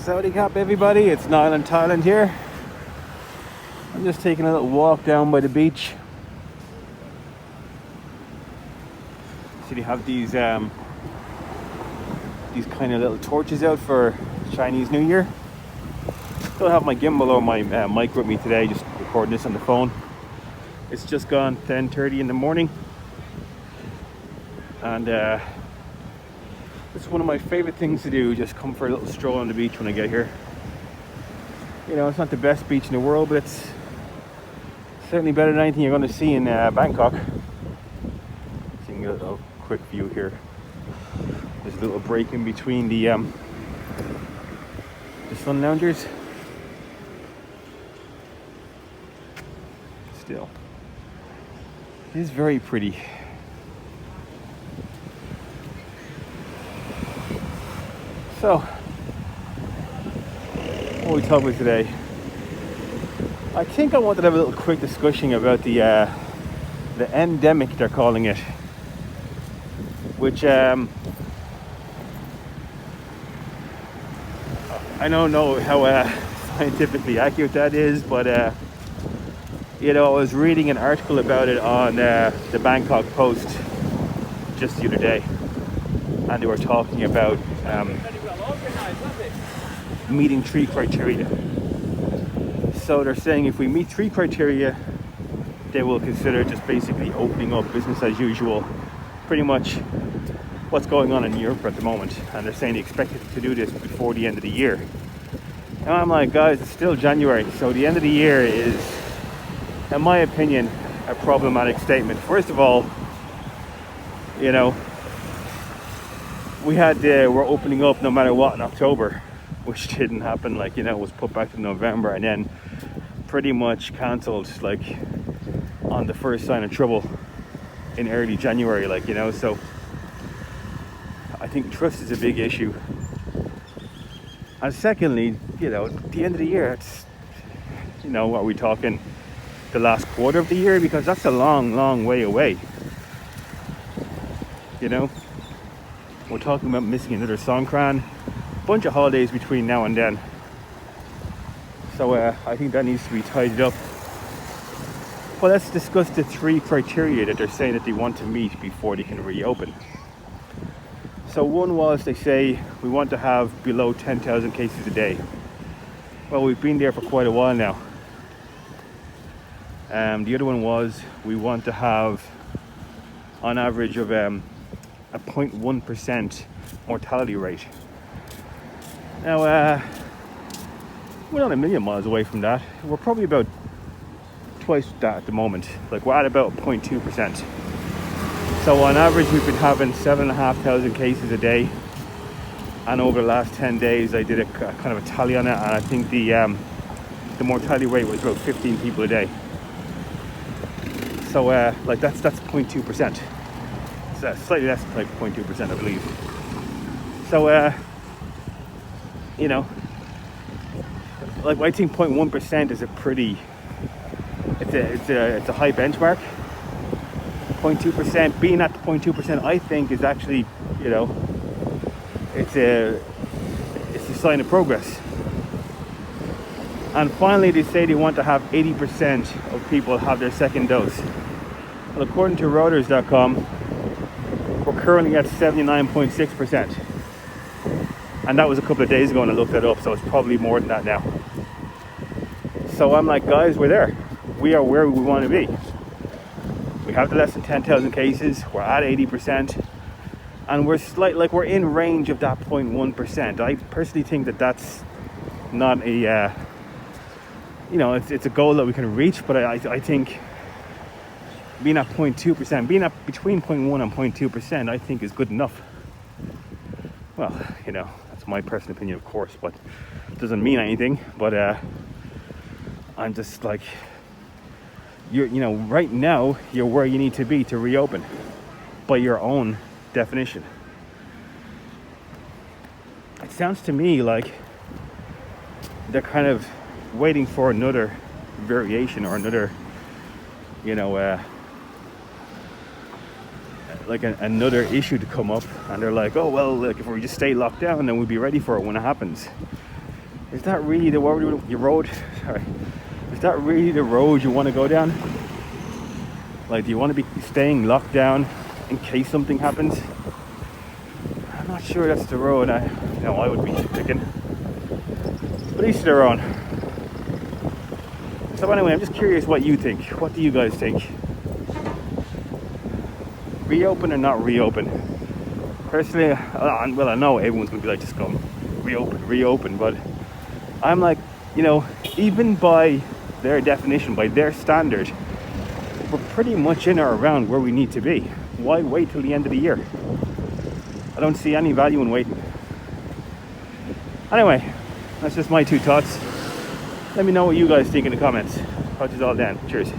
Saudi Cap, everybody, it's Niall in Thailand here. I'm just taking a little walk down by the beach. So they have these kind of little torches out for Chinese New Year. Don't have my gimbal or my mic with me today, just recording this on the phone. It's just gone 10:30 in the morning, and it's one of my favorite things to do, just come for a little stroll on the beach when I get here. You know, it's not the best beach in the world, but it's certainly better than anything you're going to see in Bangkok. Seeing a little quick view here. There's a little break in between the sun loungers. Still, it is very pretty. So, what are we talking about today? I think I wanted to have a little quick discussion about the endemic, they're calling it, which I don't know how scientifically accurate that is, but you know, I was reading an article about it on the Bangkok Post just the other day, and they were talking about meeting 3 criteria. So they're saying if we meet 3 criteria, they will consider just basically opening up business as usual, pretty much what's going on in Europe at the moment. And they're saying they expect to do this before the end of the year. And I'm like, guys, it's still January, so the end of the year is, in my opinion, a problematic statement. First of all, you know, we're opening up no matter what in October, which didn't happen. Like, you know, it was put back to November and then pretty much cancelled like on the first sign of trouble in early January, like, you know. So I think trust is a big issue. And secondly, you know, at the end of the year, it's, you know, are we talking the last quarter of the year? Because that's a long way away, you know. We're talking about missing another Songkran, bunch of holidays between now and then. So I think that needs to be tidied up. Well, let's discuss the 3 criteria that they're saying that they want to meet before they can reopen. So one was, they say we want to have below 10,000 cases a day. Well, we've been there for quite a while now. The other one was we want to have on average of a 0.1% mortality rate. Now, we're not a million miles away from that. We're probably about twice that at the moment. Like, we're at about 0.2%. So on average, we've been having 7,500 cases a day. And over the last 10 days, I did a kind of a tally on it, and I think the mortality rate was about 15 people a day. So like that's 0.2%. It's slightly less than like 0.2%, I believe. So you know, like, I think 0.1% is a pretty, it's a high benchmark. 0.2%, being at the 0.2%, I think is actually, you know, it's a sign of progress. And finally, they say they want to have 80% of people have their second dose. Well, according to Reuters.com, we're currently at 79.6%. And that was a couple of days ago and I looked that up, so it's probably more than that now. So I'm like, guys, we're there. We are where we want to be. We have the less than 10,000 cases, we're at 80%, and we're in range of that 0.1%. I personally think that that's not a, you know, it's a goal that we can reach, but I think being at 0.2%, being at between 0.1 and 0.2%, I think is good enough. Well, you know, that's my personal opinion, of course, but it doesn't mean anything. But I'm just like, you know, right now you're where you need to be to reopen by your own definition. It sounds to me like they're kind of waiting for another variation or another, you know, like another issue to come up, and they're like, oh well, like, if we just stay locked down, then we'll be ready for it when it happens. Is that really the road? Sorry. Is that really the road you want to go down? Like, do you want to be staying locked down in case something happens? I'm not sure that's the road I would be picking. But each to their own. So anyway, I'm just curious what you think. What do you guys think? Reopen or not reopen? Personally, well, I know everyone's going to be like, just go reopen, but I'm like, even by their definition, by their standard, we're pretty much in or around where we need to be. Why wait till the end of the year? I don't see any value in waiting. Anyway, that's just my two thoughts. Let me know what you guys think in the comments. Talk to you all then. Cheers.